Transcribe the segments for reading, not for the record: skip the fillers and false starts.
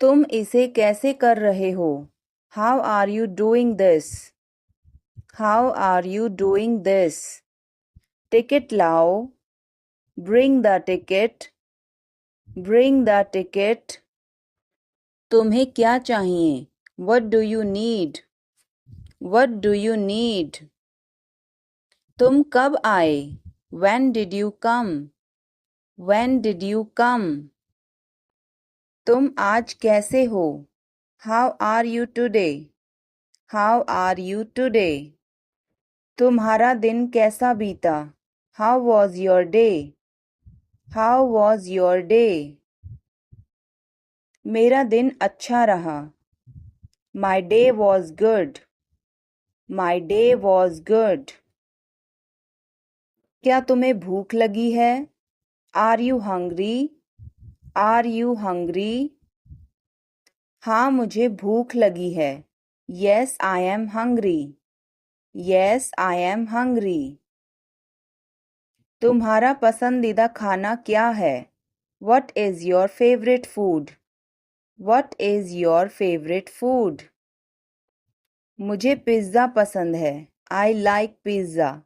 तुम इसे कैसे कर रहे हो? How are you doing this? How are you doing this? Ticket लाओ. Bring the ticket. Bring the ticket. तुम्हें क्या चाहिए? What do you need? What do you need? तुम कब आए? When did you come? When did you come? तुम आज कैसे हो? How are you today? How are you today? तुम्हारा दिन कैसा बीता? How was your day? How was your day? मेरा दिन अच्छा रहा. My day was good. My day was good. क्या तुम्हें भूख लगी है? Are you hungry? Are you hungry? हाँ मुझे भूख लगी है. Yes, I am hungry. Yes, I am hungry. तुम्हारा पसंदीदा खाना क्या है? What is your favorite food? What is your favorite food? मुझे पिज़्ज़ा पसंद है. I like pizza.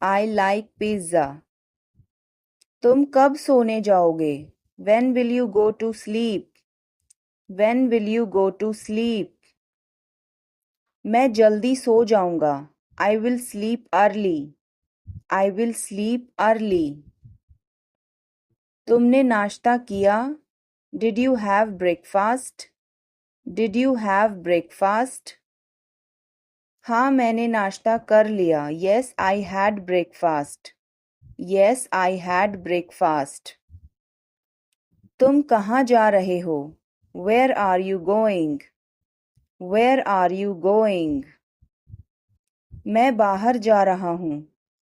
I like pizza. तुम कब सोने जाओगे? When will you go to sleep? When will you go to sleep? मैं जल्दी सो जाऊंगा. I will sleep early. I will sleep early. तुमने नाश्ता किया? Did you have breakfast? Did you have breakfast? हाँ मैंने नाश्ता कर लिया. Yes, I had breakfast. Yes, I had breakfast. तुम कहाँ जा रहे हो? Where are you going? Where are you going? मैं बाहर जा रहा हूँ.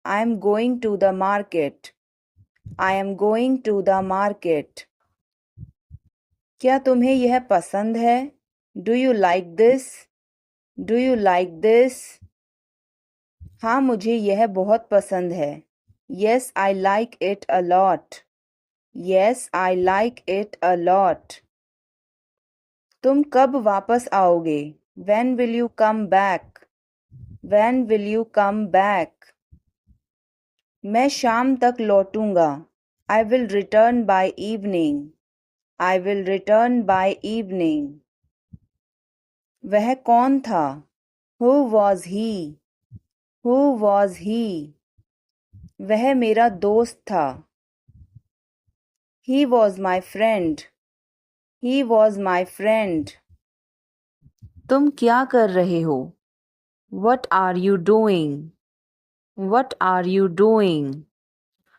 I am going to the market. I am going to the market. क्या तुम्हें यह पसंद है? Do you like this? Do you like this? हाँ मुझे यह बहुत पसंद है. Yes, I like it a lot. Yes, I like it a lot. तुम कब वापस आओगे? When will you come back? When will you come back? मैं शाम तक लौटूंगा. I will return by evening. I will return by evening. वह कौन था? Who was he? Who was he? वह मेरा दोस्त था. He was my friend. He was my friend. तुम क्या कर रहे हो? What are you doing? What are you doing?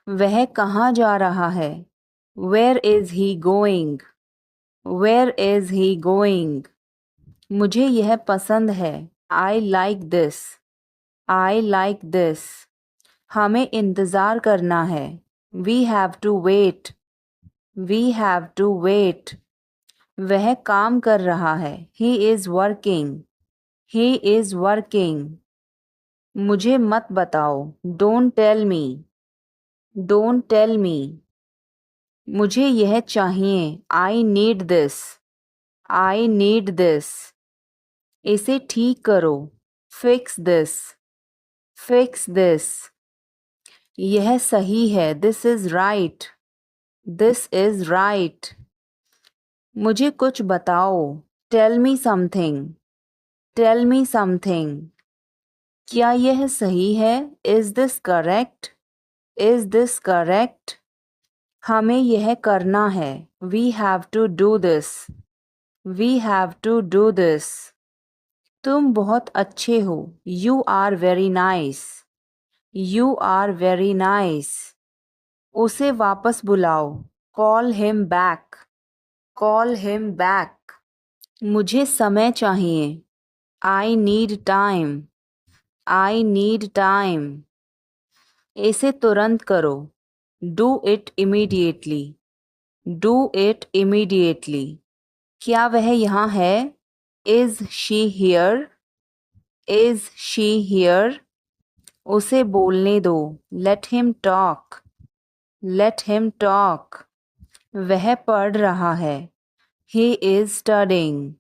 वह कहाँ जा रहा है? Where is he going? Where is he going? मुझे यह पसंद है. I like this. I like this. हमें इंतज़ार करना है. We have to wait. We have to wait. वह काम कर रहा है. He is working. He is working. मुझे मत बताओ. Don't tell me. Don't tell me. मुझे यह चाहिए. I need this. I need this. इसे ठीक करो. Fix this. Fix this. यह सही है. This is right. This is right. मुझे कुछ बताओ. Tell me something. Tell me something. क्या यह सही है? Is this correct? Is this correct? हमें यह करना है. We have to do this. We have to do this. तुम बहुत अच्छे हो. You are very nice. You are very nice. उसे वापस बुलाओ. Call him back. Call him back. मुझे समय चाहिए. I need time. I need time. इसे तुरंत करो. Do it immediately. Do it immediately. क्या वह यहाँ है? Is she here? Is she here? उसे बोलने दो. Let him talk. Let him talk. वह पढ़ रहा है. He is studying.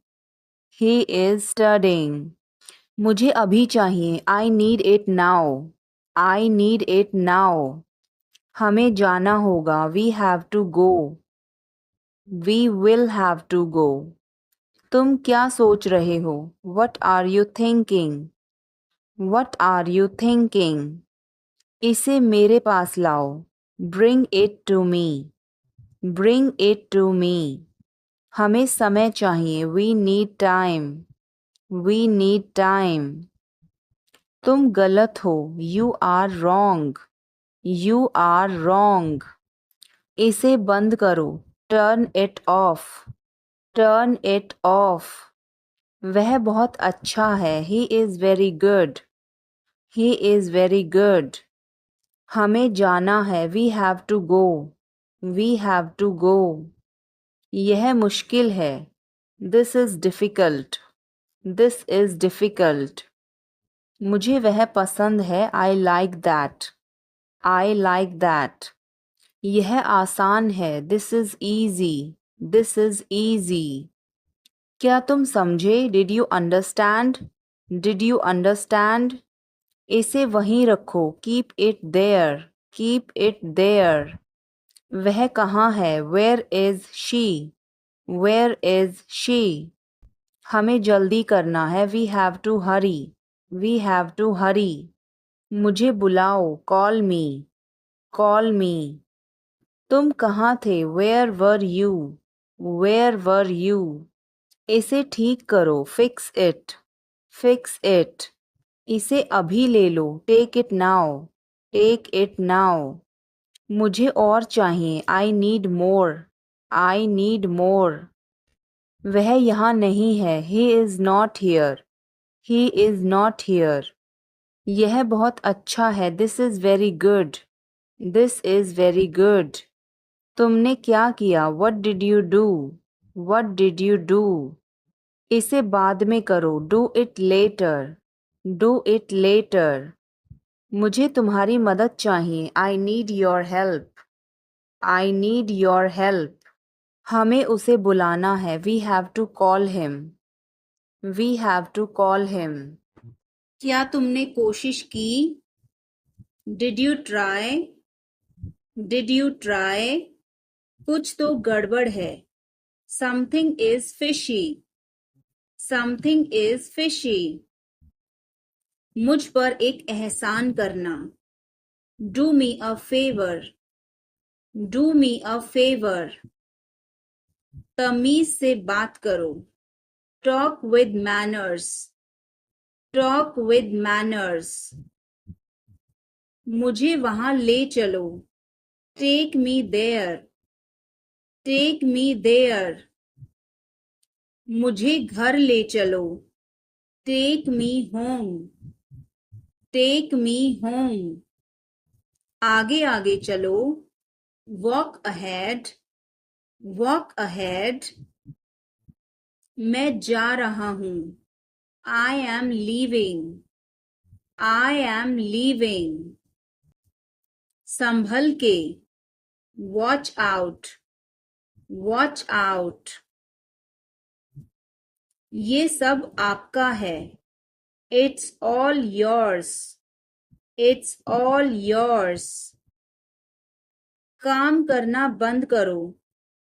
He is studying. मुझे अभी चाहिए. I need it now. I need it now. हमें जाना होगा. We have to go. We will have to go. तुम क्या सोच रहे हो? What are you thinking? What are you thinking? इसे मेरे पास लाओ. Bring it to me. Bring it to me. हमें समय चाहिए. We need time. We need time. तुम गलत हो. You are wrong. You are wrong. इसे बंद करो. Turn it off. Turn it off. वह बहुत अच्छा है. He is very good. He is very good. हमें जाना है. We have to go. We have to go. यह मुश्किल है. This is difficult. This is difficult. मुझे वह पसंद है. I like that. I like that. यह आसान है. This is easy. This is easy. क्या तुम समझे? Did you understand? Did you understand? इसे वहीं रखो. Keep it there. Keep it there. वह कहाँ है? Where is she? Where is she? हमें जल्दी करना है. We have to hurry. We have to hurry. मुझे बुलाओ. Call me. Call me. तुम कहाँ थे? Where were you? Where were you? इसे ठीक करो. Fix it. Fix it. इसे अभी ले लो. Take it now. Take it now. मुझे और चाहिए. I need more. I need more. वह यहाँ नहीं है. He is not here. He is not here. यह बहुत अच्छा है. This is very good. This is very good. तुमने क्या किया? What did you do? What did you do? इसे बाद में करो. Do it later. Do it later. मुझे तुम्हारी मदद चाहिए. I need your help. I need your help. हमें उसे बुलाना है. We have to call him. We have to call him. क्या तुमने कोशिश की? Did you try? Did you try? कुछ तो गड़बड़ है. Something is fishy. Something is fishy. मुझ पर एक एहसान करना. Do me a favor. Do me a favor. तमीज से बात करो. Talk with manners. Talk with manners. मुझे वहां ले चलो. Take me there. Take me there. मुझे घर ले चलो. Take me home. Take me home. आगे आगे चलो. Walk ahead. Walk ahead. मैं जा रहा हूँ. I am leaving. I am leaving. संभल के. Watch out. Watch out. ये सब आपका है. It's all yours. It's all yours. काम करना बंद करो.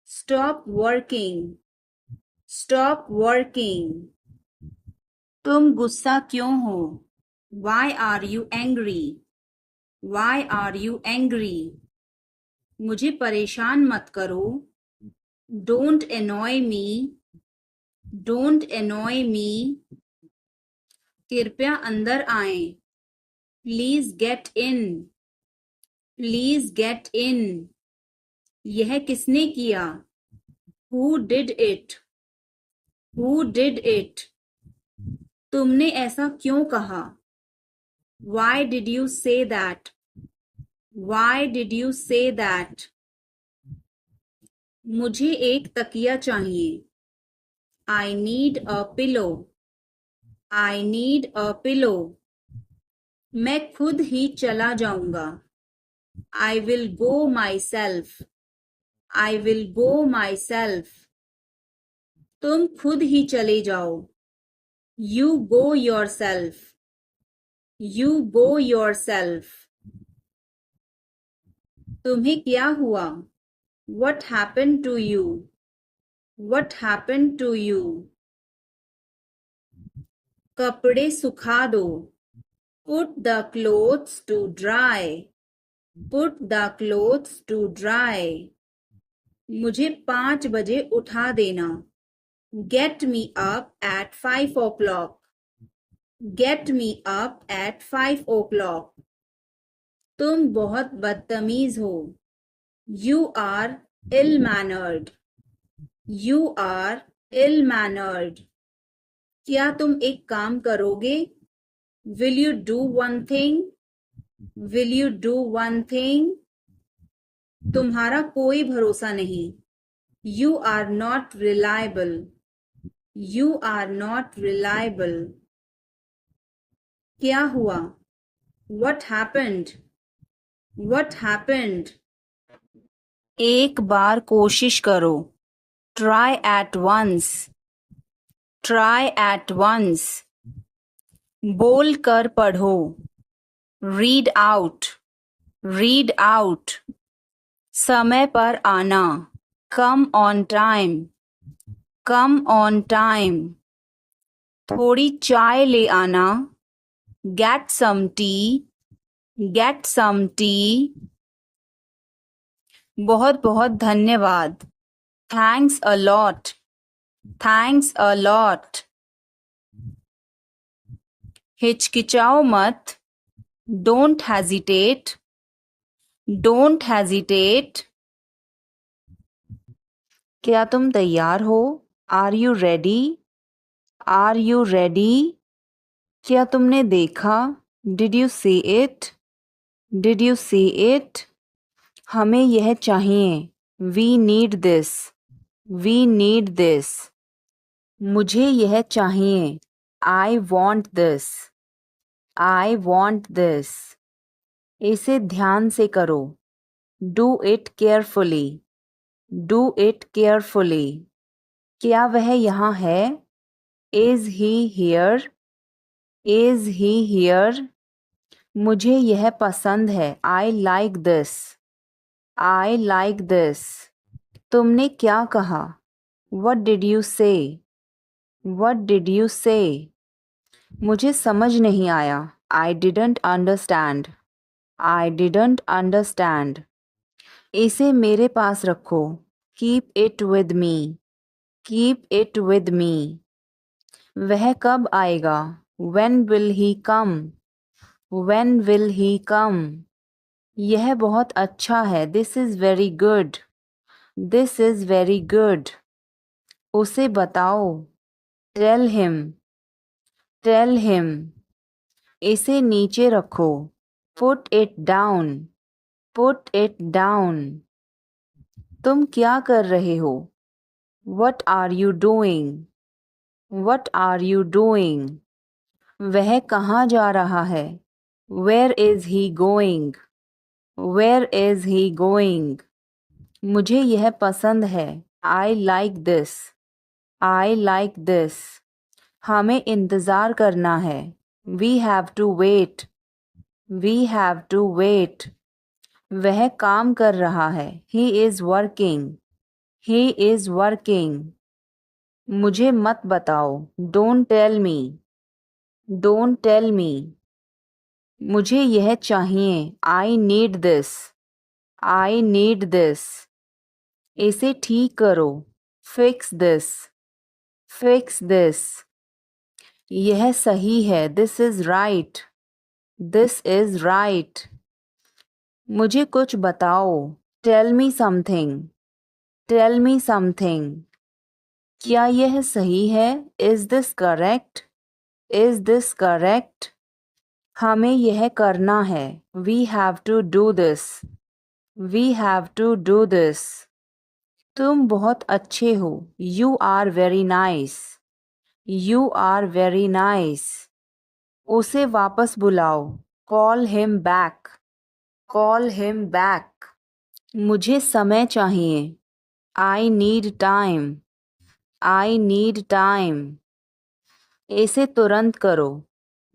Stop working. Stop working. तुम गुस्सा क्यों हो? Why are you angry? Why are you angry? मुझे परेशान मत करो. Don't annoy me. Don't annoy me. कृपया अंदर आएं. Please get in. Please get in. यह किसने किया? Who did it? Who did it? तुमने ऐसा क्यों कहा? Why did you say that? Why did you say that? मुझे एक तकिया चाहिए. I need a pillow. I need a pillow. मैं खुद ही चला जाऊंगा. I will go myself. I will go myself. तुम खुद ही चले जाओ। You go yourself. You go yourself. तुम्हें क्या हुआ? What happened to you? What happened to you? कपड़े सुखा दो। Put the clothes to dry. Put the clothes to dry. मुझे 5 बजे उठा देना। Get me up at 5 o'clock. Get me up at 5 o'clock. तुम बहुत बदतमीज हो। You are ill-mannered. You are ill-mannered. क्या तुम एक काम करोगे? Will you do one thing? Will you do one thing? तुम्हारा कोई भरोसा नहीं। You are not reliable. You are not reliable. क्या हुआ? What happened? What happened? एक बार कोशिश करो। Try at once. Try at once. बोल कर पढ़ो। Read out. Read out. समय पर आना। Come on time. Come on time. थोड़ी चाय ले आना। Get some tea. Get some tea. बहुत बहुत धन्यवाद। Thanks a lot. Thanks a lot. हिचकिचाओ मत। Don't hesitate. Don't hesitate. क्या तुम तैयार हो? Are you ready? Are you ready? क्या तुमने देखा? Did you see it? Did you see it? हमें यह चाहिए। We need this. We need this. मुझे यह चाहिए। I want this. I want this. इसे ध्यान से करो। Do it carefully. Do it carefully. क्या वह यहाँ है? Is he here? Is he here? मुझे यह पसंद है। I like this. I like this. तुमने क्या कहा? What did you say? What did you say? मुझे समझ नहीं आया। I didn't understand. I didn't understand. इसे मेरे पास रखो। Keep it with me. Keep it with me. वह कब आएगा? When will he come? When will he come? यह बहुत अच्छा है। This is very good. This is very good. उसे बताओ। Tell him. Tell him. इसे नीचे रखो। Put it down. Put it down. तुम क्या कर रहे हो? What are you doing? What are you doing? वह कहाँ जा रहा है? Where is he going? Where is he going? मुझे यह पसंद है। I like this. I like this. हमें इंतज़ार करना है। We have to wait. We have to wait. वह काम कर रहा है। He is working. He is working. मुझे मत बताओ। Don't tell me. Don't tell me. मुझे यह चाहिए। I need this. I need this. इसे ठीक करो। Fix this. Fix this. यह सही है। This is right. This is right. मुझे कुछ बताओ। Tell me something. Tell me something. क्या यह सही है? Is this correct? Is this correct? हमें यह करना है। We have to do this. We have to do this. तुम बहुत अच्छे हो। You are very nice. You are very nice. उसे वापस बुलाओ। Call him back. Call him back. मुझे समय चाहिए। I need time. I need time. इसे तुरंत करो.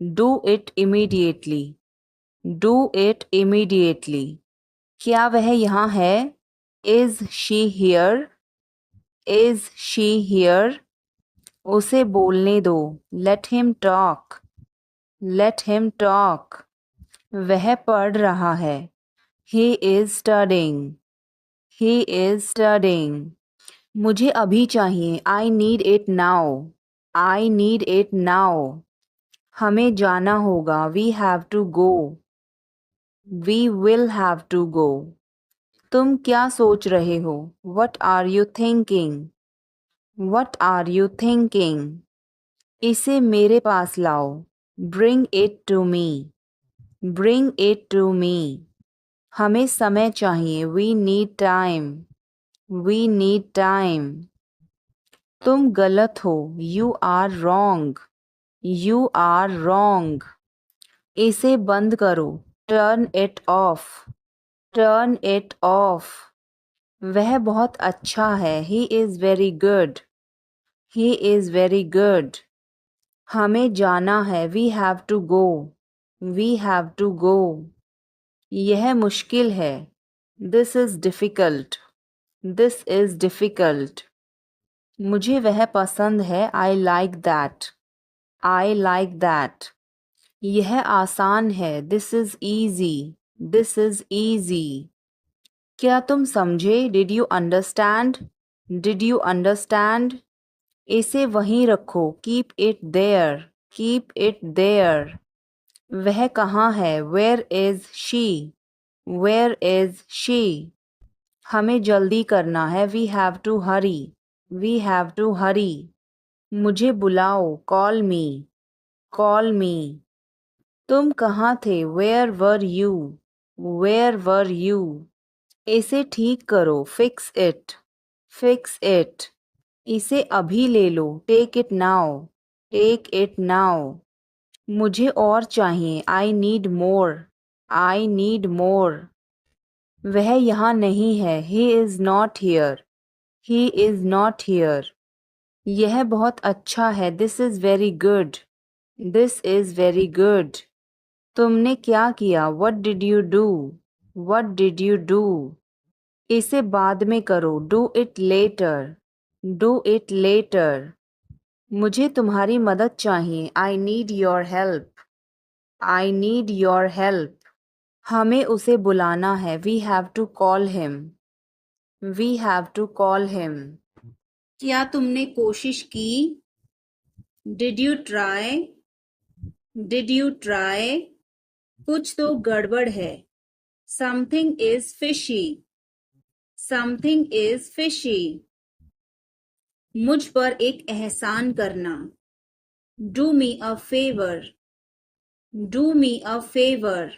Do it immediately. Do it immediately. क्या वह यहाँ है? Is she here? Is she here? उसे बोलने दो. Let him talk. Let him talk. वह पढ़ रहा है. He is studying. He is studying. मुझे अभी चाहिए. I need it now. I need it now. हमें जाना होगा. We have to go. We will have to go. तुम क्या सोच रहे हो? What are you thinking? What are you thinking? इसे मेरे पास लाओ. Bring it to me. Bring it to me. हमें समय चाहिए. We need time. We need time. तुम गलत हो. You are wrong. You are wrong. इसे बंद करो. Turn it off. Turn it off. वह बहुत अच्छा है. He is very good. He is very good. हमें जाना है. We have to go. We have to go. यह मुश्किल है. This is difficult. This is difficult. मुझे वह पसंद है. I like that. I like that. यह आसान है. This is easy. This is easy. क्या तुम समझे? Did you understand? Did you understand? इसे वहीं रखो. Keep it there. Keep it there. वह कहाँ है? Where is she? Where is she? हमें जल्दी करना है. We have to hurry. We have to hurry. मुझे बुलाओ. Call me. Call me. तुम कहाँ थे? Where were you? Where were you? इसे ठीक करो. Fix it. Fix it. इसे अभी ले लो. Take it now. Take it now. मुझे और चाहिए. I need more. I need more. वह यहाँ नहीं है. He is not here. He is not here. यह बहुत अच्छा है. This is very good. This is very good. तुमने क्या किया? What did you do? What did you do? इसे बाद में करो. Do it later. Do it later. मुझे तुम्हारी मदद चाहिए. I need your help. I need your help. हमें उसे बुलाना है. We have to call him. We have to call him. क्या तुमने कोशिश की? Did you try? Did you try? कुछ तो गड़बड़ है. Something is fishy. Something is fishy. मुझ पर एक एहसान करना. Do me a favor. Do me a favor.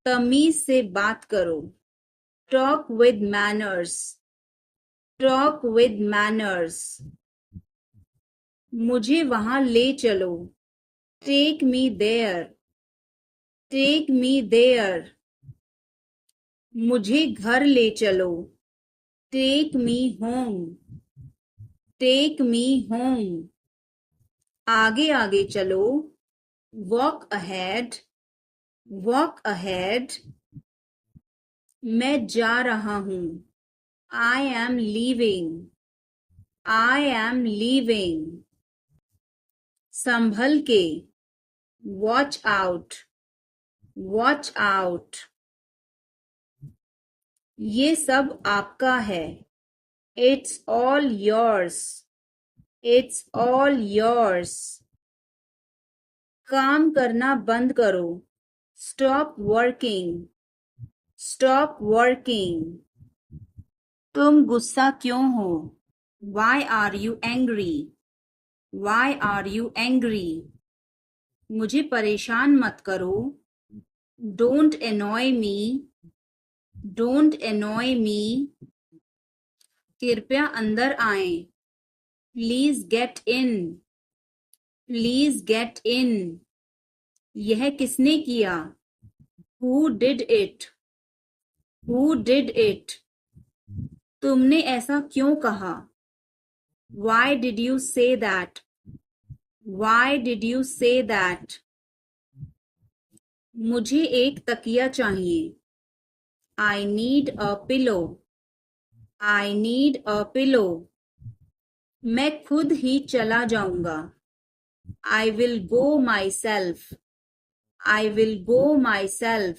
तमीज से बात करो. Talk with manners. Talk with manners. मुझे वहां ले चलो. Take me there. Take me there. मुझे घर ले चलो. Take me home. Take me home. आगे आगे चलो. Walk ahead. Walk ahead. मैं जा रहा हूँ. I am leaving. I am leaving. संभल के. Watch out. Watch out. ये सब आपका है. It's all yours. It's all yours. काम करना बंद करो. Stop working. Stop working. तुम गुस्सा क्यों हो? Why are you angry? Why are you angry? मुझे परेशान मत करो. Don't annoy me. Don't annoy me. कृपया अंदर आएं. Please get in. Please get in. यह किसने किया? Who did it? Who did it? तुमने ऐसा क्यों कहा? Why did you say that? Why did you say that? मुझे एक तकिया चाहिए. I need a pillow. I need a pillow. मैं खुद ही चला जाऊंगा. I will go myself. I will go myself.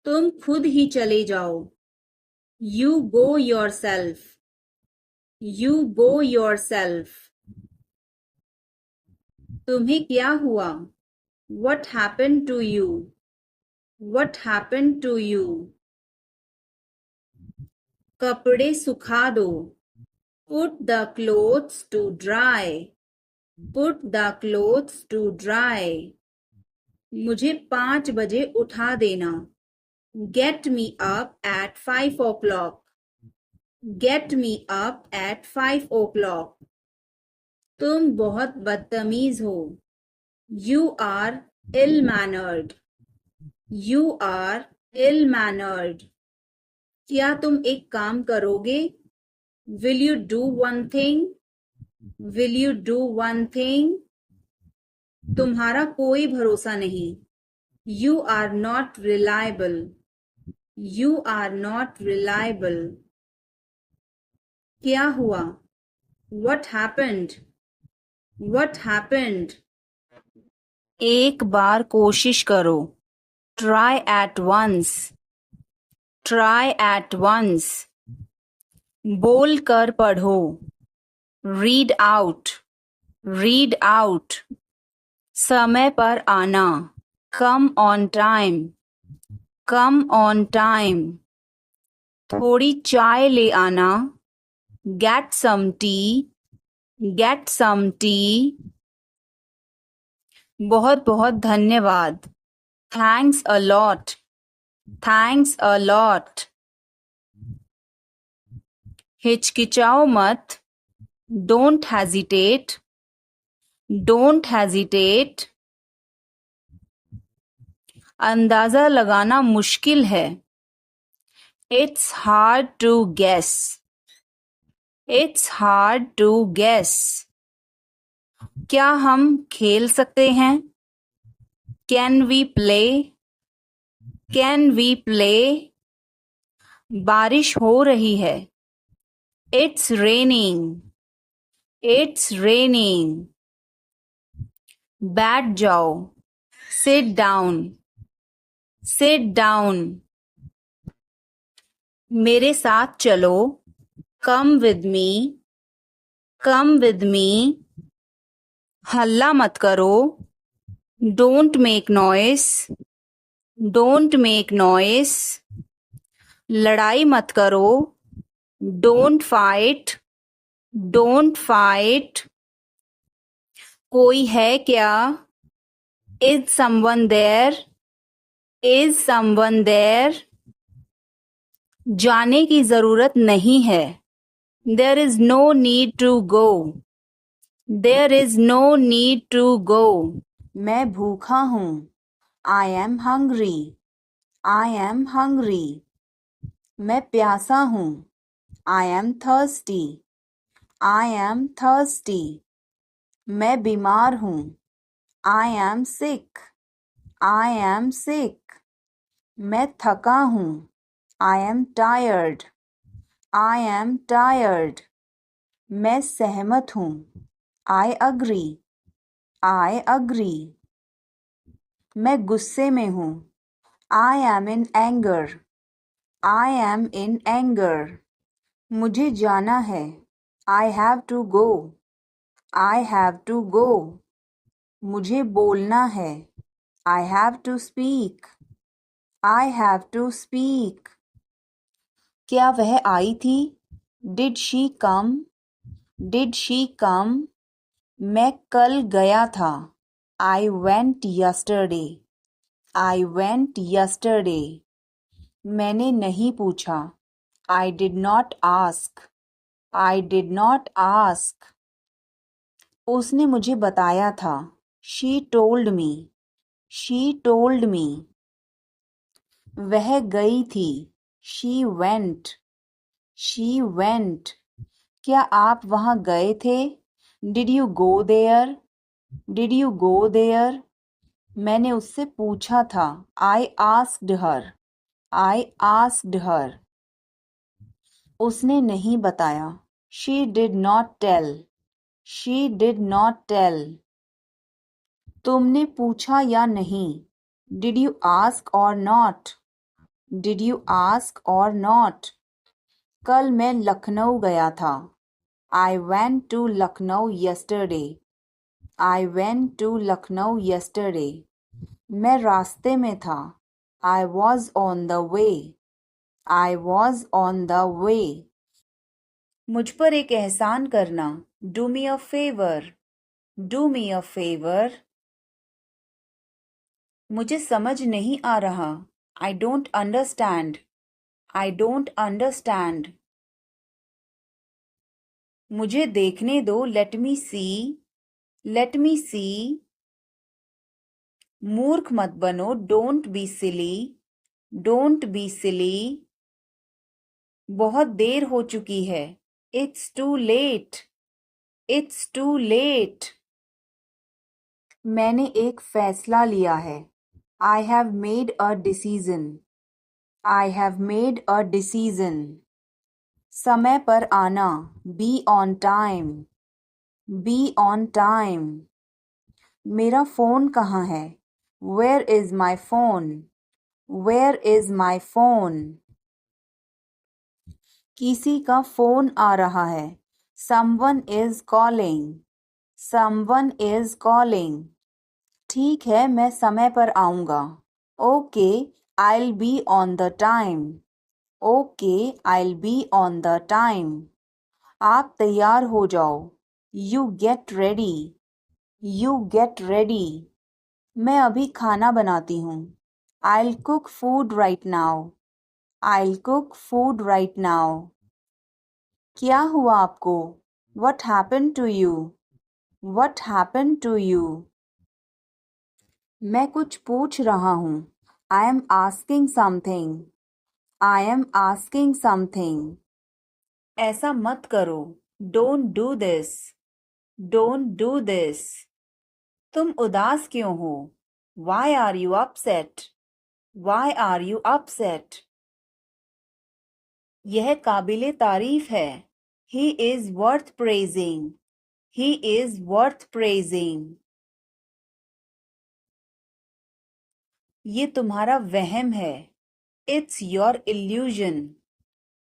तुम खुद ही चले जाओ. You go yourself. You go yourself. तुम्हें क्या हुआ? What happened to you? What happened to you? कपड़े सुखा दो. Put the clothes to dry. Put the clothes to dry. मुझे 5 बजे उठा देना. Get me up at 5 o'clock. Get me up at 5 o'clock. तुम बहुत बदतमीज हो. You are ill-mannered. You are ill-mannered. क्या तुम एक काम करोगे? Will you do one thing? Will you do one thing? तुम्हारा कोई भरोसा नहीं. You are not reliable. You are not reliable. क्या हुआ? What happened? What happened? एक बार कोशिश करो. Try at once. Try at once. बोल कर पढ़ो. Read out. Read out. समय पर आना. Come on time. Come on time. थोड़ी चाय ले आना. Get some tea. Get some tea. बहुत बहुत धन्यवाद. Thanks a lot. Thanks a lot. हिचकिचाओ मत. Don't hesitate. Don't hesitate. अंदाजा लगाना मुश्किल है. It's hard to guess. It's hard to guess. क्या हम खेल सकते हैं? Can we play? Can we play? बारिश हो रही है. It's raining. It's raining. बैठ जाओ. Sit down. Sit down. मेरे साथ चलो. Come with me. Come with me. हल्ला मत करो. Don't make noise. Don't make noise. लड़ाई मत करो. Don't fight. Don't fight. कोई है क्या? Is someone there? Is someone there? जाने की जरूरत नहीं है. There is no need to go. There is no need to go. मैं भूखा हूँ. I am hungry. I am hungry. मैं प्यासा हूँ. I am thirsty. I am thirsty. मैं बीमार हूँ. I am sick. I am sick. मैं थका हूँ. I am tired. I am tired. मैं सहमत हूँ. I agree. I agree. मैं गुस्से में हूँ. I am in anger. I am in anger. मुझे जाना है. I have to go. I have to go. मुझे बोलना है. I have to speak. I have to speak. क्या वह आई थी? Did she come? Did she come? मैं कल गया था. I went yesterday. I went yesterday. मैंने नहीं पूछा. I did not ask. I did not ask. उसने मुझे बताया था. She told me. She told me. वह गई थी. She went. She went. क्या आप वहाँ गए थे? Did you go there? Did you go there? मैंने उससे पूछा था. I asked her. I asked her. उसने नहीं बताया. She did not tell. She did not tell. तुमने पूछा या नहीं? Did you ask or not? Did you ask or not? कल मैं लखनऊ गया था. I went to Lucknow yesterday. I went to Lucknow yesterday. मैं रास्ते में था. I was on the way. I was on the way. मुझ पर एक एहसान करना. Do me a favor. Do me a favor. मुझे समझ नहीं आ रहा. I don't understand. I don't understand. मुझे देखने दो. Let me see. Let me see. मूर्ख मत बनो. Don't be silly. Don't be silly. बहुत देर हो चुकी है. It's too late. It's too late. मैंने एक फैसला लिया है. I have made a decision. I have made a decision. समय पर आना. Be on time. Be on time. मेरा फ़ोन कहाँ है? Where is my phone? Where is my phone? किसी का फ़ोन आ रहा है. Someone is calling. Someone is calling. ठीक है, मैं समय पर आऊँगा. Okay, I'll be on the time. Okay, I'll be on the time. आप तैयार हो जाओ. You get ready. You get ready. मैं अभी खाना बनाती हूँ. I'll cook food right now. I'll cook food right now. क्या हुआ आपको? What happened to you? What happened to you? मैं कुछ पूछ रहा हूँ. I am asking something. I am asking something. ऐसा मत करो. Don't do this. Don't do this. तुम उदास क्यों हो? Why are you upset? Why are you upset? यह काबिले तारीफ है. He is worth praising. He is worth praising. ये तुम्हारा वहम है. It's your illusion.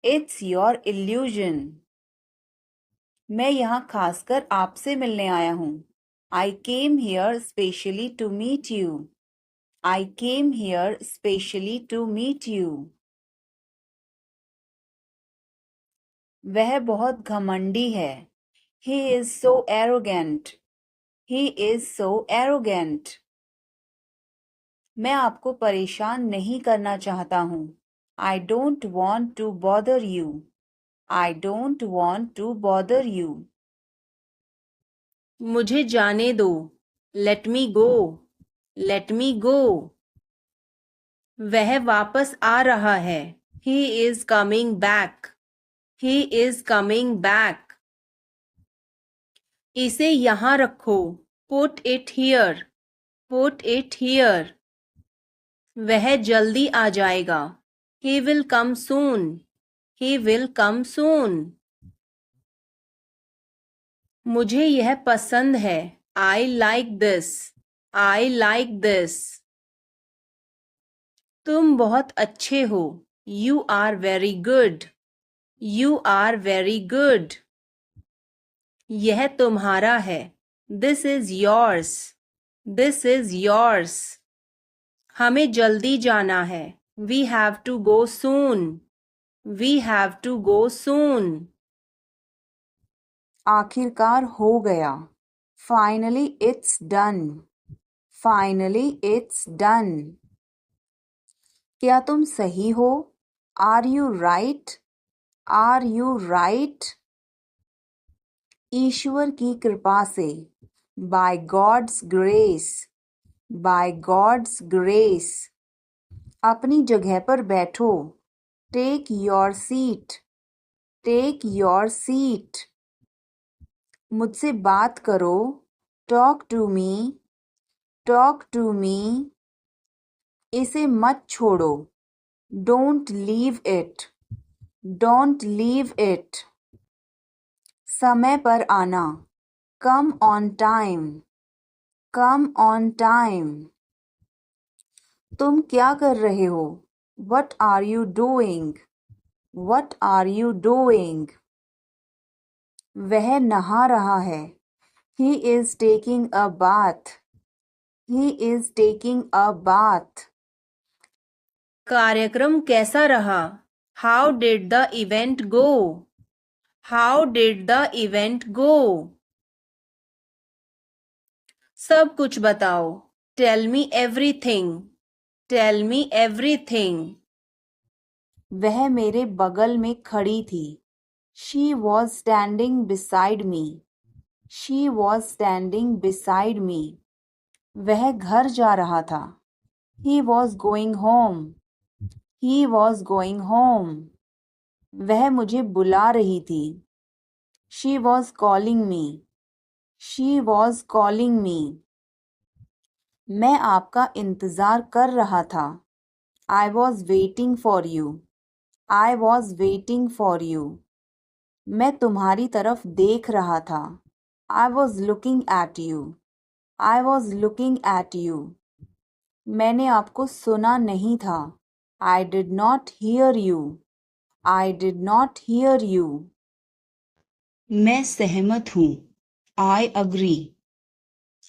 It's your illusion. मैं यहाँ खासकर आपसे मिलने आया हूँ. I came here specially to meet you. I came here specially to meet you. वह बहुत घमंडी है. He is so arrogant. He is so arrogant. मैं आपको परेशान नहीं करना चाहता हूँ. I don't want to bother you. I don't want to bother you. मुझे जाने दो. Let me go. Let me go. वह वापस आ रहा है. He is coming back. He is coming back. इसे यहाँ रखो. Put it here. Put it here. वह जल्दी आ जाएगा. He will come soon. He will come soon. मुझे यह पसंद है. I like this. I like this. तुम बहुत अच्छे हो. You are very good. You are very good. यह तुम्हारा है. This is yours. This is yours. हमें जल्दी जाना है. We have to go soon. We have to go soon. आखिरकार हो गया. Finally it's done. Finally it's done. क्या तुम सही हो? Are you right? Are you right? ईश्वर की कृपा से. By God's grace. By God's grace. अपनी जगह पर बैठो. Take your seat. Take your seat. मुझसे बात करो, talk to me, talk to me. इसे मत छोड़ो, don't leave it, don't leave it. समय पर आना, come on time, come on time. तुम क्या कर रहे हो? What are you doing? What are you doing? वह नहा रहा है। He is taking a bath. He is taking a bath. कार्यक्रम कैसा रहा? How did the event go? How did the event go? सब कुछ बताओ। Tell me everything. Tell me everything. वह मेरे बगल में खड़ी थी। She was standing beside me. She was standing beside me. वह घर जा रहा था। He was going home. He was going home. वह मुझे बुला रही थी। She was calling me. She was calling me. मैं आपका इंतज़ार कर रहा था। I was waiting for you. I was waiting for you. मैं तुम्हारी तरफ देख रहा था। I was looking at you. I was looking at you. मैंने आपको सुना नहीं था। I did not hear you. I did not hear you. मैं सहमत हूँ। I agree.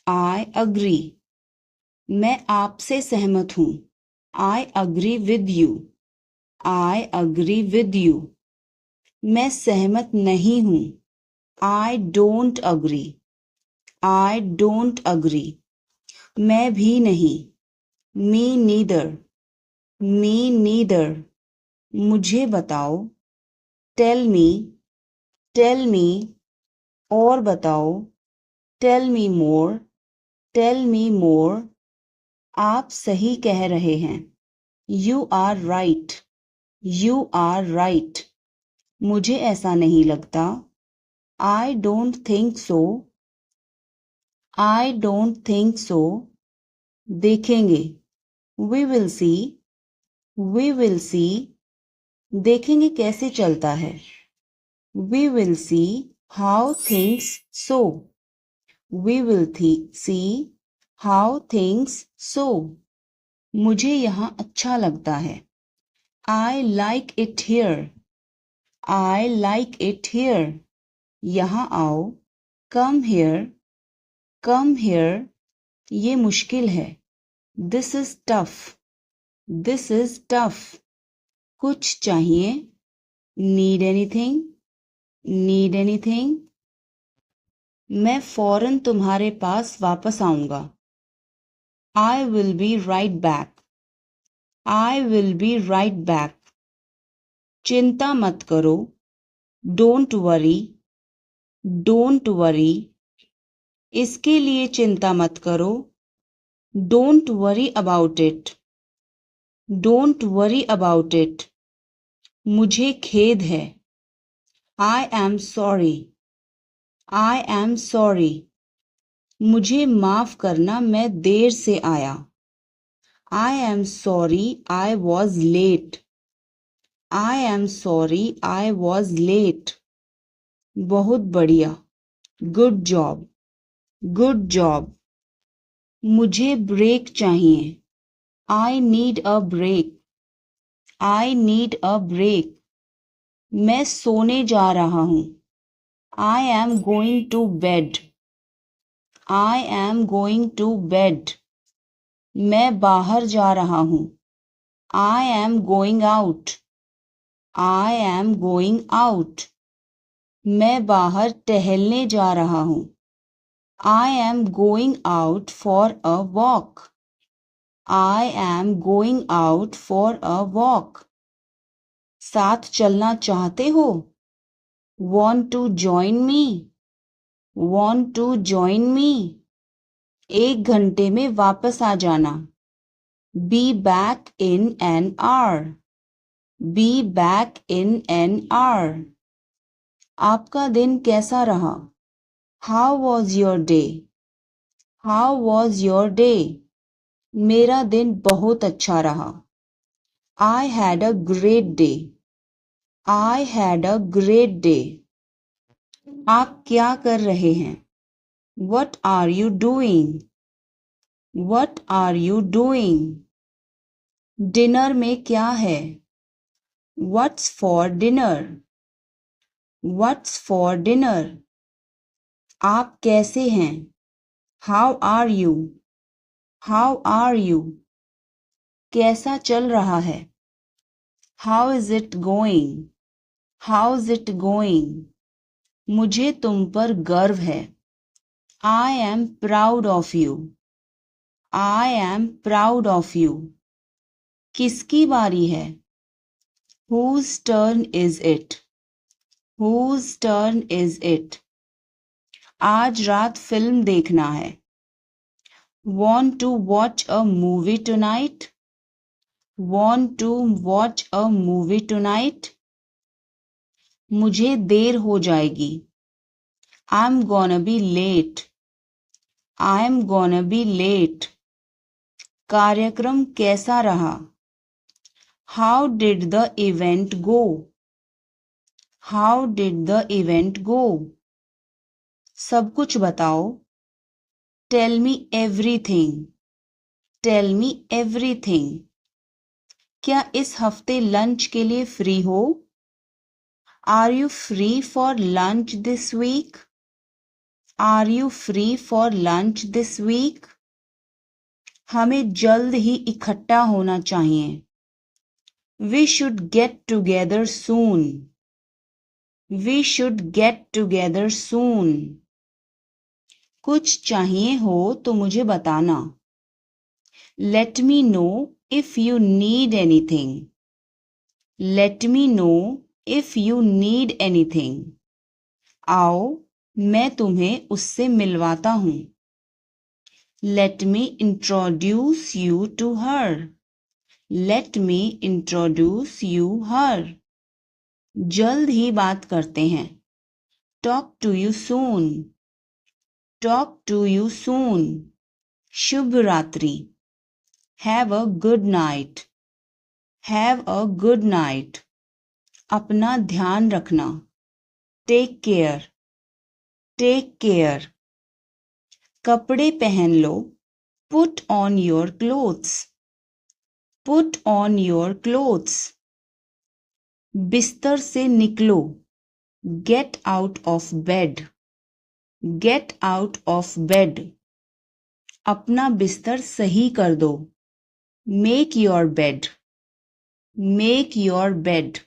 I agree. मैं आपसे सहमत हूँ। I agree with you. I agree with you. मैं सहमत नहीं हूँ। I don't agree. I don't agree. मैं भी नहीं। Me neither. Me neither. मुझे बताओ। Tell me. Tell me. और बताओ। Tell me more. Tell me more. आप सही कह रहे हैं। You are right. You are right. मुझे ऐसा नहीं लगता। I don't think so. I don't think so. देखेंगे। We will see. We will see. देखेंगे कैसे चलता है। We will see how things so. We will see how things so. मुझे यहाँ अच्छा लगता है। I like it here. I like it here. यहाँ आओ। Come here. Come here. ये मुश्किल है। This is tough. This is tough. कुछ चाहिए। Need anything? Need anything? मैं फौरन तुम्हारे पास वापस आऊंगा। I will be right back. I will be right back. चिंता मत करो। Don't worry. Don't worry. इसके लिए चिंता मत करो। Don't worry about it. Don't worry about it. मुझे खेद है। I am sorry. I am sorry. मुझे माफ करना मैं देर से आया। I am sorry I was late. I am sorry I was late. बहुत बढ़िया। Good job. Good job. मुझे ब्रेक चाहिए। I need a break. I need a break. मैं सोने जा रहा हूँ। I am going to bed. I am going to bed. मैं बाहर जा रहा हूँ। I am going out. I am going out. मैं बाहर टहलने जा रहा हूँ। I am going out for a walk. I am going out for a walk. साथ चलना चाहते हो? Want to join me? Want to join me? 1 घंटे में वापस आ जाना। Be back in an hour. Be back in an hour. आपका दिन कैसा रहा? How was your day? How was your day? मेरा दिन बहुत अच्छा रहा. I had a great day. I had a great day. आप क्या कर रहे हैं? What are you doing? What are you doing? Dinner में क्या है? What's for dinner? What's for dinner? आप कैसे हैं? How are you? How are you? कैसा चल रहा है? How is it going? How's it going? मुझे तुम पर गर्व है. I am proud of you. I am proud of you. किसकी बारी है? Whose turn is it? Whose turn is it? आज रात फिल्म देखना है. Want to watch a movie tonight? Want to watch a movie tonight? मुझे देर हो जाएगी. I'm gonna be late. I'm gonna be late. कार्यक्रम कैसा रहा? How did the event go? How did the event go? सब कुछ बताओ. Tell me everything. Tell me everything. क्या इस हफ्ते लंच के लिए फ्री हो? Are you free for lunch this week? Are you free for lunch this week? हमें जल्द ही इकट्ठा होना चाहिए. We should get together soon. We should get together soon. कुछ चाहिए हो तो मुझे बताना. Let me know if you need anything. Let me know if you need anything. आओ मैं तुम्हें उससे मिलवाता हूँ. Let me introduce you to her. Let me introduce you her. जल्द ही बात करते हैं. Talk to you soon. Talk to you soon. शुभ रात्रि. Have a good night. Have a good night. अपना ध्यान रखना. Take care. Take care. कपड़े पहन लो. Put on your clothes. Put on your clothes. बिस्तर से निकलो. Get out of bed. Get out of bed. अपना बिस्तर सही कर दो. Make your bed. Make your bed.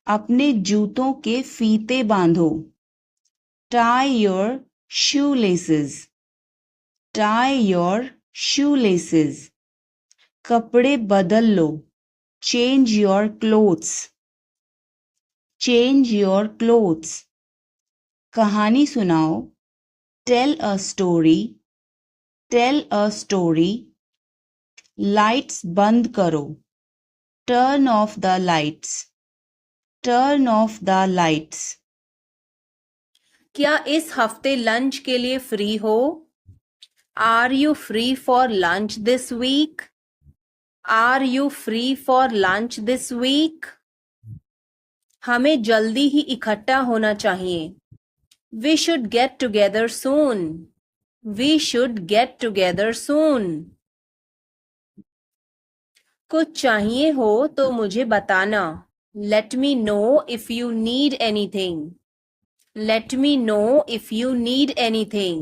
अपने जूतों के फीते बांधो. Tie your shoelaces. Tie your shoelaces. कपड़े बदल लो. Change your clothes. Change your clothes. कहानी सुनाओ. Tell a story. Tell a story. Lights बंद करो. Turn off the lights. Turn off the lights. क्या इस हफ्ते लंच के लिए फ्री हो? Are you free for lunch this week? Are you free for lunch this week? हमें जल्दी ही इकट्ठा होना चाहिए. We should get together soon. We should get together soon. कुछ चाहिए हो तो मुझे बताना. Let me know if you need anything. Let me know if you need anything.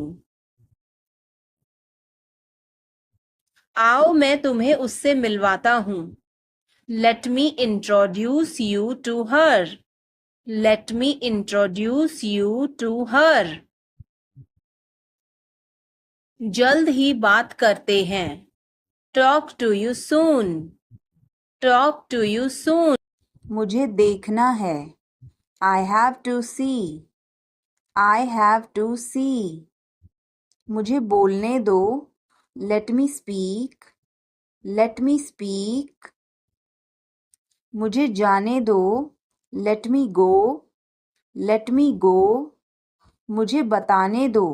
आओ मैं तुम्हें उससे मिलवाता हूँ. Let me introduce you to her. Let me introduce you to her. जल्द ही बात करते हैं. Talk to you soon. Talk to you soon. मुझे देखना है. I have to see. I have to see. मुझे बोलने दो. Let me speak. Let me speak. मुझे जाने दो. Let me go. Let me go. मुझे बताने दो.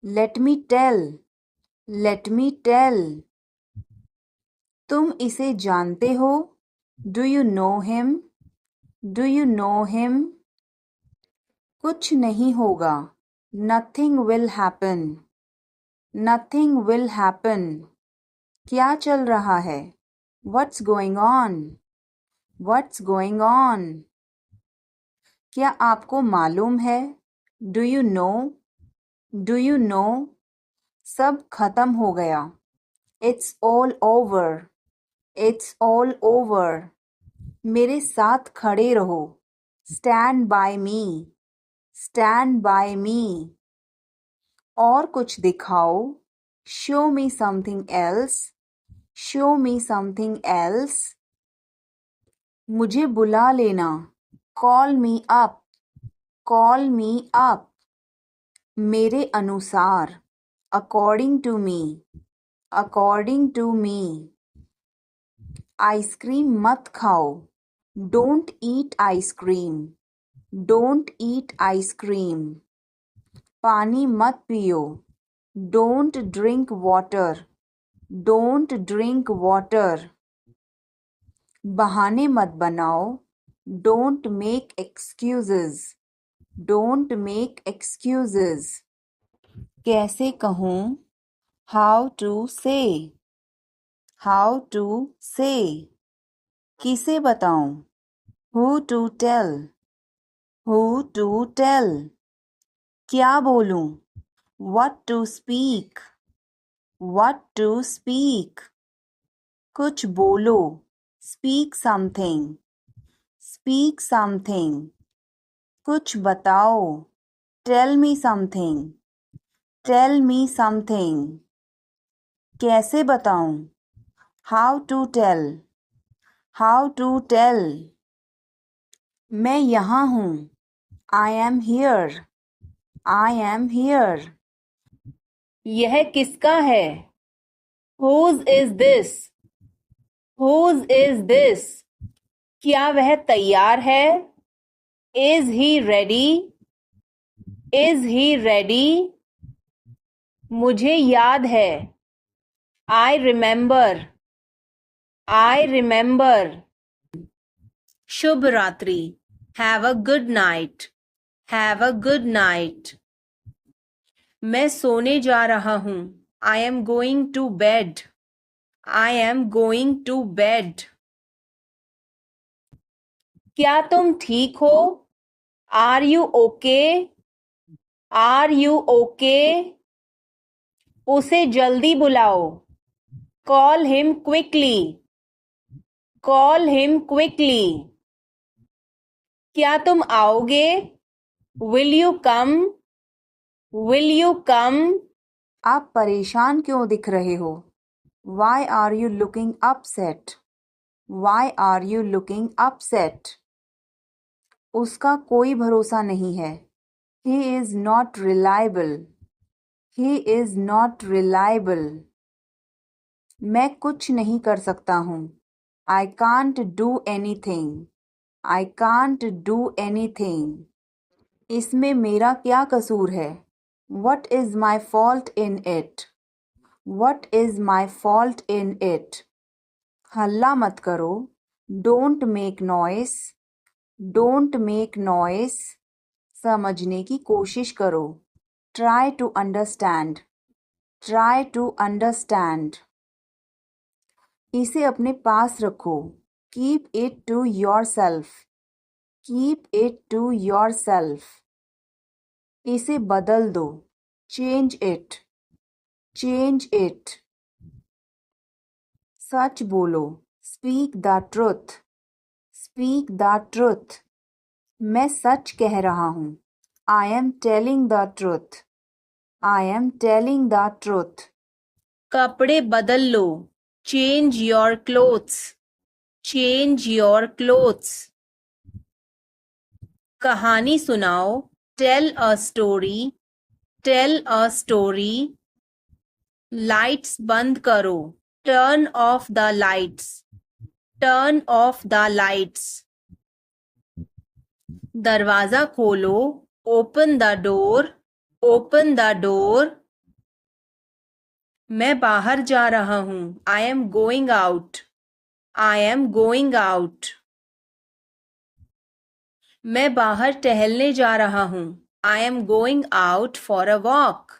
Let me tell. Let me tell. तुम इसे जानते हो? Do you know him? Do you know him? कुछ नहीं होगा. Nothing will happen. Nothing will happen. क्या चल रहा है? What's going on? What's going on? क्या आपको मालूम है? Do you know? Do you know? सब खत्म हो गया. It's all over. It's all over. मेरे साथ खड़े रहो. Stand by me. Stand by me. और कुछ दिखाओ. Show me something else. Show me something else. मुझे बुला लेना. Call me up. Call me up. मेरे अनुसार. According to me. According to me. Ice cream मत खाओ. Don't eat ice cream. Don't eat ice cream. पानी मत पियो. Don't drink water. Don't drink water. बहाने मत बनाओ. Don't make excuses. Don't make excuses. कैसे कहूँ? How to say. How to say. किसे बताऊं? Who to tell. Who to tell. क्या बोलूं? What to speak. What to speak. कुछ बोलो. Speak something. Speak something. कुछ बताओ. Tell me something. Tell me something. कैसे बताऊं? How to tell. How to tell. मैं यहाँ हूँ. I am here. I am here. यह किसका है? Whose is this? Whose is this? क्या वह तैयार है? Is he ready? Is he ready? मुझे याद है. I remember. I remember. शुभ रात्रि. Have a good night. Have a good night. मैं सोने जा रहा हूँ. I am going to bed. I am going to bed. क्या तुम ठीक हो? Are you okay? Are you okay? उसे जल्दी बुलाओ. Call him quickly. Call him quickly. क्या तुम आओगे? Will you come? Will you come? आप परेशान क्यों दिख रहे हो? Why are you looking upset? Why are you looking upset? उसका कोई भरोसा नहीं है. He is not reliable. He is not reliable. मैं कुछ नहीं कर सकता हूँ. I can't do anything. I can't do anything. इसमें मेरा क्या कसूर है? What is my fault in it? What is my fault in it? हल्ला मत करो. Don't make noise. Don't make noise. समझने की कोशिश करो. Try to understand. Try to understand. इसे अपने पास रखो. Keep it to yourself. Keep it to yourself. इसे बदल दो. Change it. Change it. सच बोलो. Speak the truth. Speak the truth. मैं सच कह रहा हूँ. I am telling the truth. I am telling the truth. कपड़े बदल लो. Change your clothes. Change your clothes. कहानी सुनाओ. Tell a story. Tell a story. Lights बंद करो. Turn off the lights. Turn off the lights. दरवाजा खोलो. Open the door. Open the door. मैं बाहर जा रहा हूँ। I am going out. I am going out. मैं बाहर टहलने जा रहा हूँ। I am going out for a walk.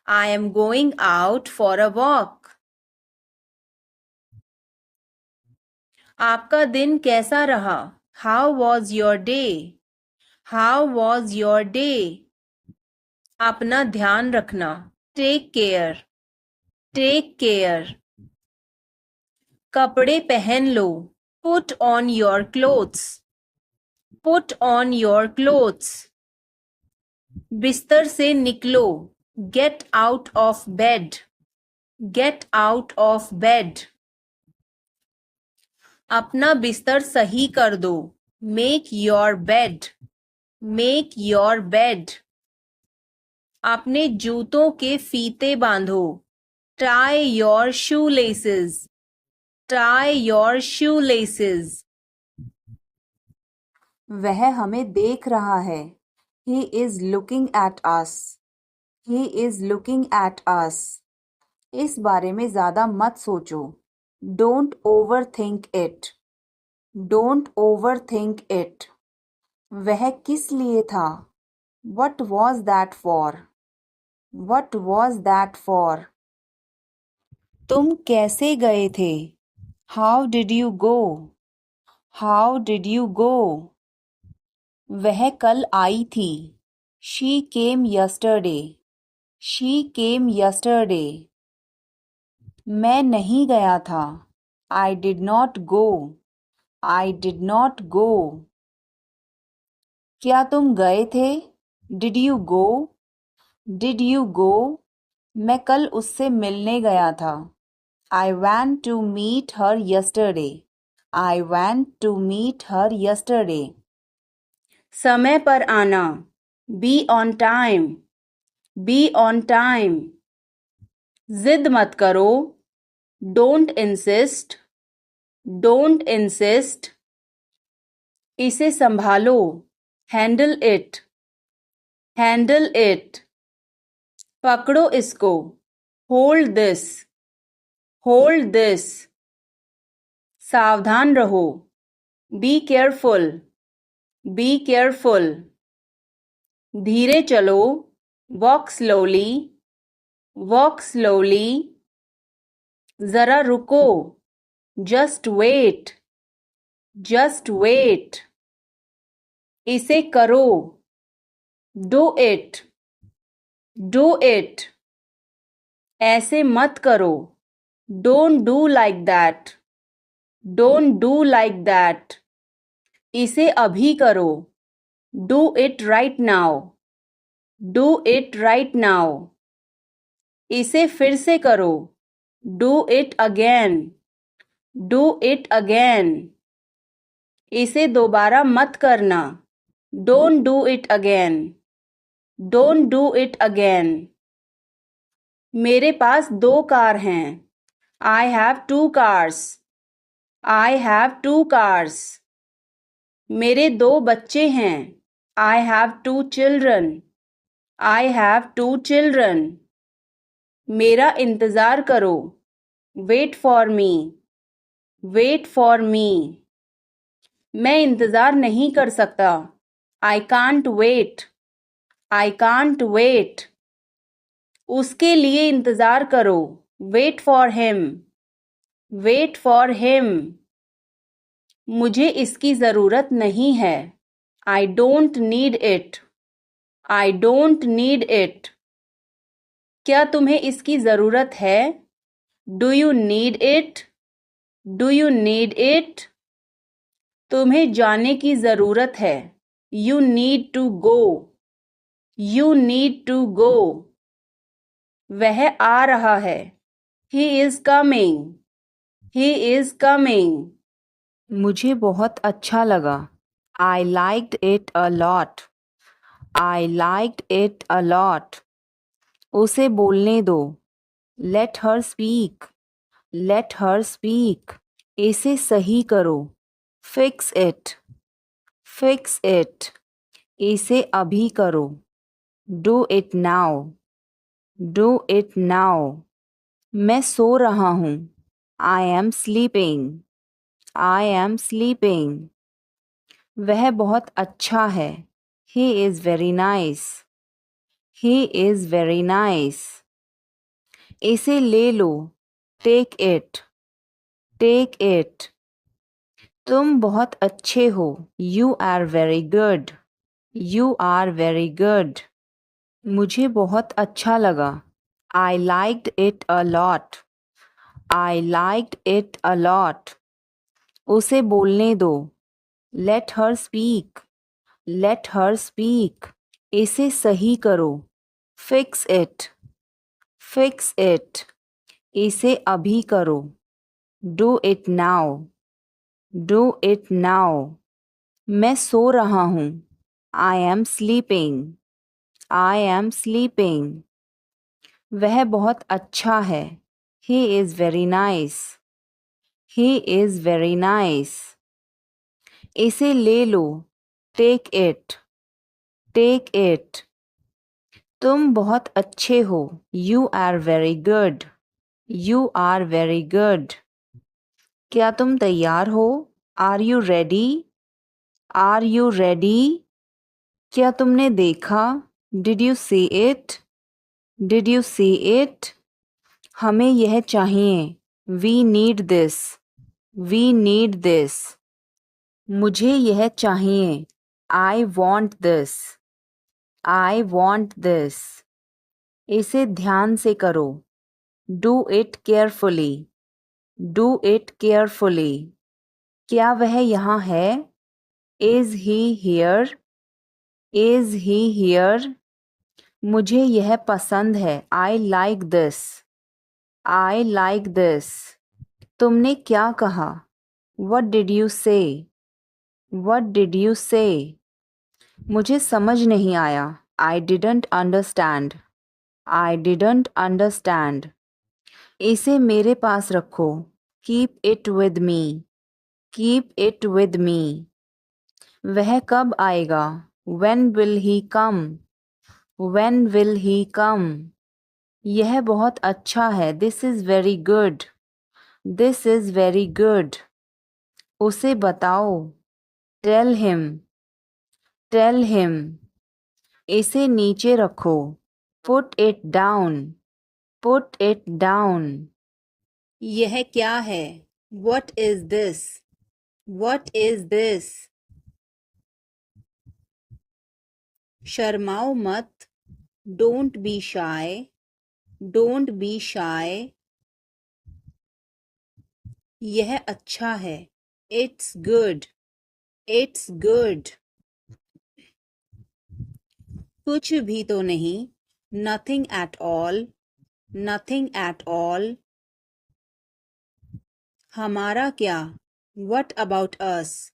I am going out for a walk. आपका दिन कैसा रहा? How was your day? How was your day? अपना ध्यान रखना। Take care. Take care. कपड़े पहन लो। Put on your clothes. Put on your clothes. बिस्तर से निकलो। Get out of bed. Get out of bed. अपना बिस्तर सही कर दो। Make your bed. Make your bed. अपने जूतों के फीते बांधो। Tie your shoe laces. Tie your shoe laces. वह हमें देख रहा है। He is looking at us. He is looking at us. इस बारे में ज़्यादा मत सोचो। Don't overthink it. Don't overthink it. वह किस लिए था? What was that for? What was that for? तुम कैसे गए थे? How did you go? How did you go? वह कल आई थी। She came yesterday. She came yesterday. मैं नहीं गया था। I did not go. I did not go. क्या तुम गए थे? Did you go? Did you go? मैं कल उससे मिलने गया था। I went to meet her yesterday. I went to meet her yesterday. समय पर आना। Be on time. Be on time. जिद मत करो। Don't insist. Don't insist. इसे संभालो। Handle it. Handle it. पकड़ो इसको। Hold this. Hold this. सावधान रहो। Be careful. Be careful. धीरे चलो। Walk slowly. Walk slowly. जरा रुको। Just wait. Just wait. इसे करो। Do it. Do it. ऐसे मत करो। Don't do like that. Don't do like that. इसे अभी करो। Do it right now. Do it right now. इसे फिर से करो। Do it again. Do it again. इसे दोबारा मत करना। Don't do it again. Don't do it again. मेरे पास 2 कार हैं। I have 2 cars. I have 2 cars. मेरे 2 बच्चे हैं। I have 2 children. I have 2 children. मेरा इंतज़ार करो। Wait for me. Wait for me. मैं इंतज़ार नहीं कर सकता। I can't wait. I can't wait. उसके लिए इंतज़ार करो। Wait for him. Wait for him. मुझे इसकी ज़रूरत नहीं है। I don't need it. I don't need it. क्या तुम्हें इसकी ज़रूरत है? Do you need it? Do you need it? तुम्हें जाने की ज़रूरत है। You need to go. You need to go. वह आ रहा है। He is coming. He is coming. मुझे बहुत अच्छा लगा। I liked it a lot. I liked it a lot. उसे बोलने दो। Let her speak. Let her speak. इसे सही करो। Fix it. Fix it. इसे अभी करो। Do it now, do it now. मैं सो रहा हूँ, I am sleeping, I am sleeping. वह बहुत अच्छा है, he is very nice, he is very nice. इसे ले लो, टेक इट, टेक इट। तुम बहुत अच्छे हो, you are very good, you are very good. मुझे बहुत अच्छा लगा, I liked it a lot, I liked it a lot. उसे बोलने दो, लेट हर स्पीक, लेट हर स्पीक। इसे सही करो, फिक्स इट, फिक्स इट। इसे अभी करो, do it now, do it now. मैं सो रहा हूँ, I am sleeping, I am sleeping. वह बहुत अच्छा है, he is very nice, he is very nice. इसे ले लो, टेक इट, टेक इट। तुम बहुत अच्छे हो, you are very good, you are very good. क्या तुम तैयार हो, are you ready, are you ready. क्या तुमने देखा, did you see it, did you see it. हमें यह चाहिए, we need this, we need this. मुझे यह चाहिए, I want this, I want this. इसे ध्यान से करो, do it carefully, do it carefully. क्या वह यहाँ है, is he here, is he here. मुझे यह पसंद है, I like this, I like this. तुमने क्या कहा, what did you say, what did you say. मुझे समझ नहीं आया, I didn't understand, I didn't understand. इसे मेरे पास रखो, keep it with me, keep it with me. वह कब आएगा, when will he come, when will he come. यह बहुत अच्छा है, this is very good, this is very good. उसे बताओ, टेल हिम, टेल हिम। इसे नीचे रखो, put it down, put it down. यह क्या है, what is this, what is this. शर्माओ मत, don't be shy, don't be shy. यह अच्छा है, इट्स गुड, इट्स गुड। कुछ भी तो नहीं, nothing at all, nothing at all. हमारा क्या, what about us,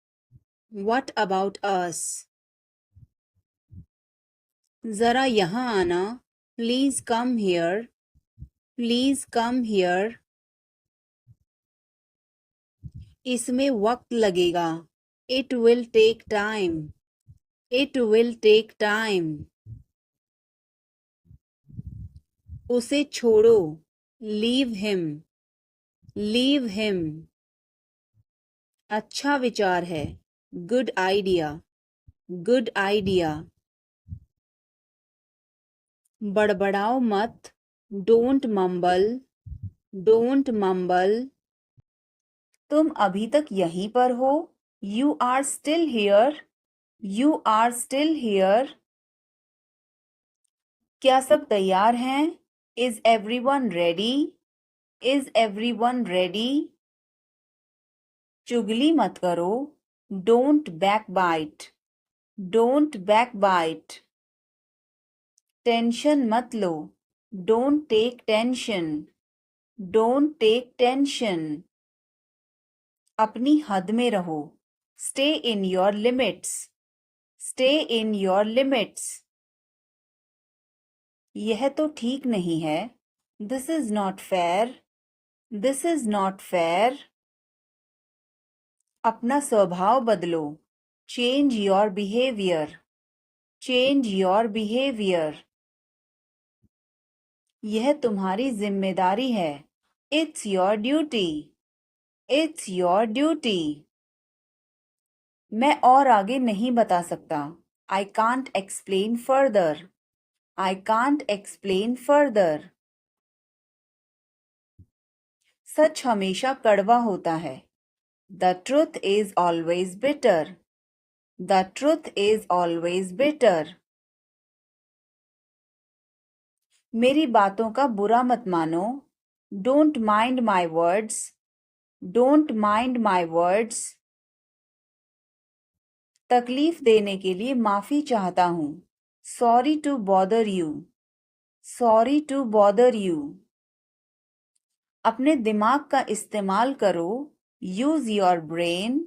what about us. जरा यहाँ आना, please come here, please come here. इसमें वक्त लगेगा, it will take time, it will take time. उसे छोड़ो, लीव हिम, लीव हिम। अच्छा विचार है, गुड आइडिया, गुड आइडिया। बड़बड़ाओ मत, डोंट मम्बल, डोंट मम्बल। तुम अभी तक यहीं पर हो, you are still here, you are still here. क्या सब तैयार हैं, is everyone ready, is everyone ready. चुगली मत करो, don't backbite, don't backbite. Tension मत लो, don't take tension, don't take tension. अपनी हद में रहो, stay in your limits, stay in your limits. यह तो ठीक नहीं है, this is not fair, this is not fair. अपना स्वभाव बदलो, change your behaviour, Change your behavior. यह तुम्हारी जिम्मेदारी है. It's your duty. It's your duty. मैं और आगे नहीं बता सकता. I can't explain further. I can't explain further. सच हमेशा कड़वा होता है. The truth is always bitter. The truth is always bitter. मेरी बातों का बुरा मत मानो. Don't mind my words. Don't mind my words. तकलीफ देने के लिए माफी चाहता हूँ. Sorry to bother you. Sorry to bother you. अपने दिमाग का इस्तेमाल करो. Use your brain.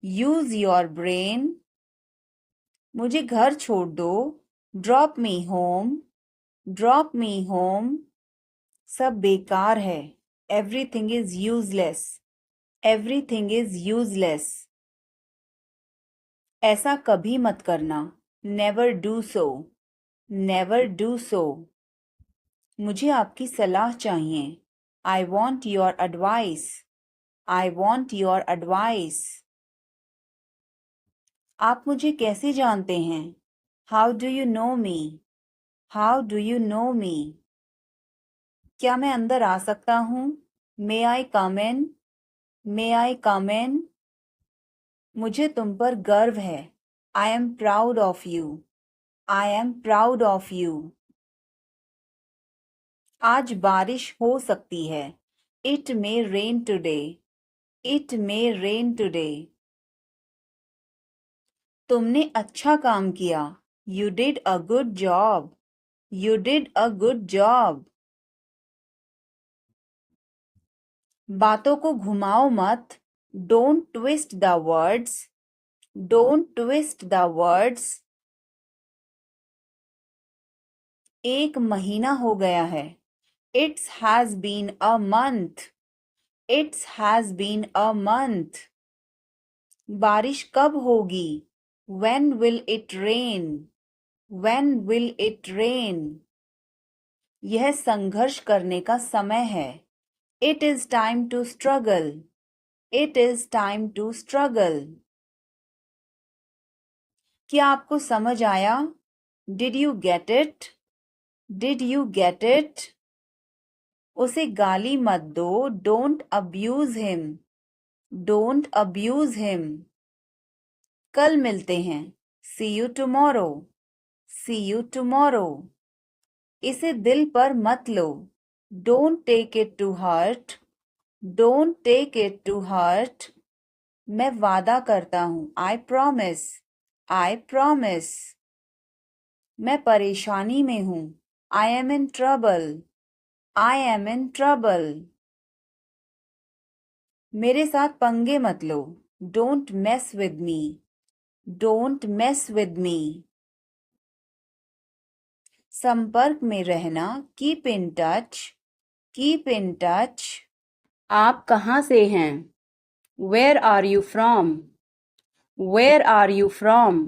Use your brain. मुझे घर छोड़ दो. Drop me home. Drop me home. सब बेकार है. Everything is useless. Everything is useless. ऐसा कभी मत करना. Never do so. Never do so. मुझे आपकी सलाह चाहिए. I want your advice. I want your advice. आप मुझे कैसे जानते हैं? How do you know me? How do you know me? क्या मैं अंदर आ सकता हूँ? May I come in? May I come in? मुझे तुम पर गर्व है. I am proud of you. I am proud of you. आज बारिश हो सकती है. It may rain today. It may rain today. तुमने अच्छा काम किया. You did a good job. You did a good job. बातों को घुमाओ मत. Don't twist the words. Don't twist the words. एक महीना हो गया है. It has been a month. It has been a month. बारिश कब होगी? When will it rain? When will it rain? यह संघर्ष करने का समय है. It is time to struggle. It is time to struggle. क्या आपको समझ आया? Did you get it? Did you get it? उसे गाली मत दो. Don't abuse him. Don't abuse him. कल मिलते हैं. See you tomorrow. See you tomorrow. इसे दिल पर मत लो. Don't take it to heart. Don't take it to heart. मैं वादा करता हूँ. I promise. I promise. मैं परेशानी में हूँ. I am in trouble. I am in trouble. मेरे साथ पंगे मत लो. Don't mess with me. Don't mess with me. संपर्क में रहना. Keep in touch. Keep in touch. आप कहाँ से हैं? Where are you from? Where are you from?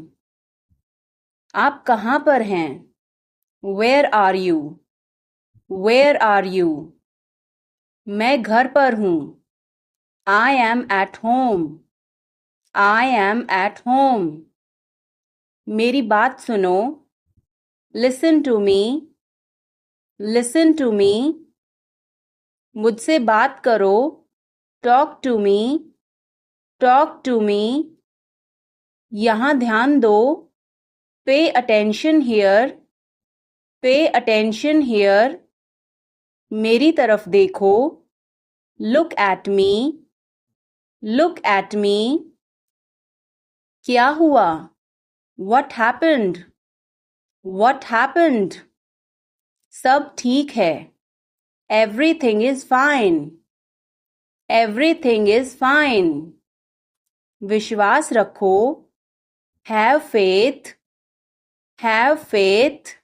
आप कहाँ पर हैं? Where are you? Where are you? मैं घर पर हूँ. I am at home. I am at home. मेरी बात सुनो. Listen to me. Listen to me. मुझसे बात करो. Talk to me. Talk to me. यहाँ ध्यान दो. Pay attention here. Pay attention here. मेरी तरफ देखो. Look at me. Look at me. क्या हुआ? What happened? What happened? सब ठीक है. Everything is fine. Everything is fine. विश्वास रखो. Have faith. Have faith.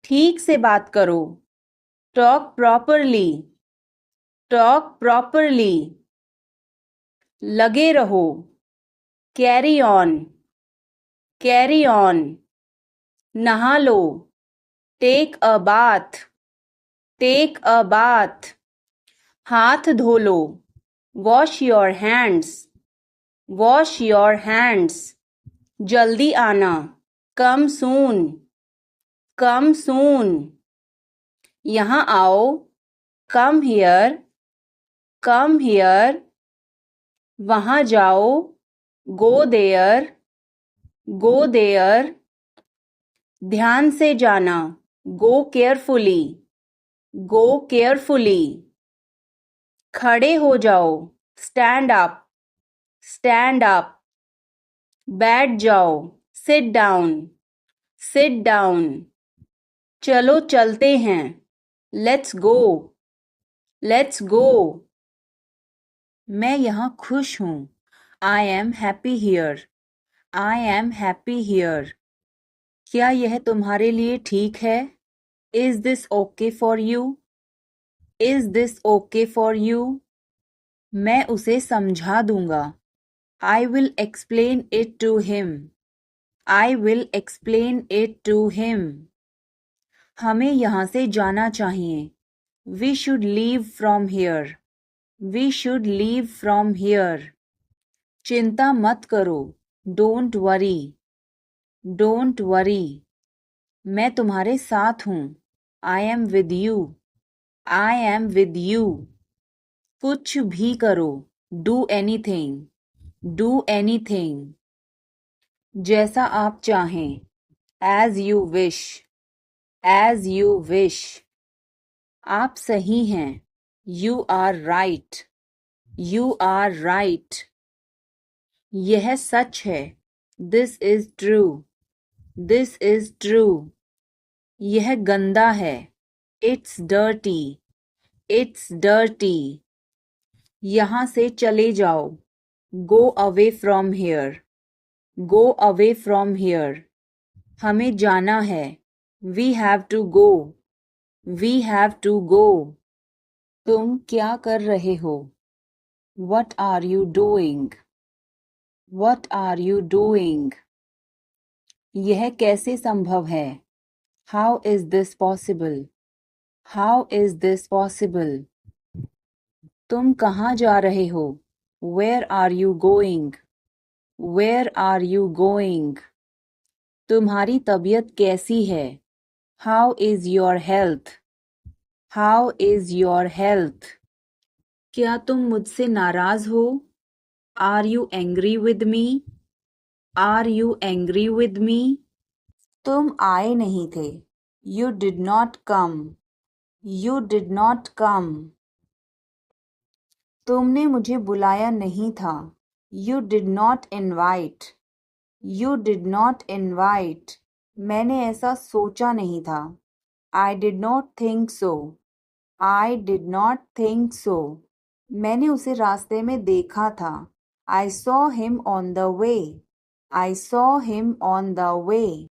ठीक से बात करो. Talk properly. Talk properly. लगे रहो. Carry on. कैरी ऑन, नहा लो, take a bath, take a bath, हाथ धो लो, wash your hands, wash your hands, जल्दी आना, कम सून, कम सून, यहाँ आओ, कम हियर, कम हियर, वहाँ जाओ, गो देयर, गो देयर, ध्यान से जाना, गो केयरफुली, गो केयरफुली, खड़े हो जाओ, स्टैंड अप, स्टैंड अप, बैठ जाओ, सिट डाउन, सिट डाउन, चलो चलते हैं, लेट्स गो, लेट्स गो, मैं यहाँ खुश हूँ, I am happy here, I am happy here, क्या यह तुम्हारे लिए ठीक है? Is this okay for you? Is this okay for you? मैं उसे समझा दूंगा, I will explain it to him, I will explain it to him, हमें यहाँ से जाना चाहिए, we should leave from here, we should leave from here, चिंता मत करो, डोंट वरी, डोंट वरी, मैं तुम्हारे साथ हूँ, I am with you, I am with you, कुछ भी करो, डू एनीथिंग, डू एनीथिंग, जैसा आप चाहें, as you wish, as you wish, आप सही हैं, you are right, you are right, यह सच है, this is true, this is true, यह गंदा है, इट्स डर्टी, इट्स डर्टी, यहाँ से चले जाओ, go away from here, go away from here, हमें जाना है, we have to go, we have to go, तुम क्या कर रहे हो? What are you doing? What are you doing? यह कैसे संभव है? How is this possible? How is this possible? तुम कहाँ जा रहे हो? Where are you going? Where are you going? तुम्हारी तबीयत कैसी है? How is your health? How is your health? क्या तुम मुझसे नाराज हो? Are you angry with me? Are you angry with me? तुम आए नहीं थे, you did not come, you did not come, तुमने मुझे बुलाया नहीं था, you did not invite, you did not invite, मैंने ऐसा सोचा नहीं था, I did not think so, I did not think so, मैंने उसे रास्ते में देखा था, I saw him on the way, I saw him on the way,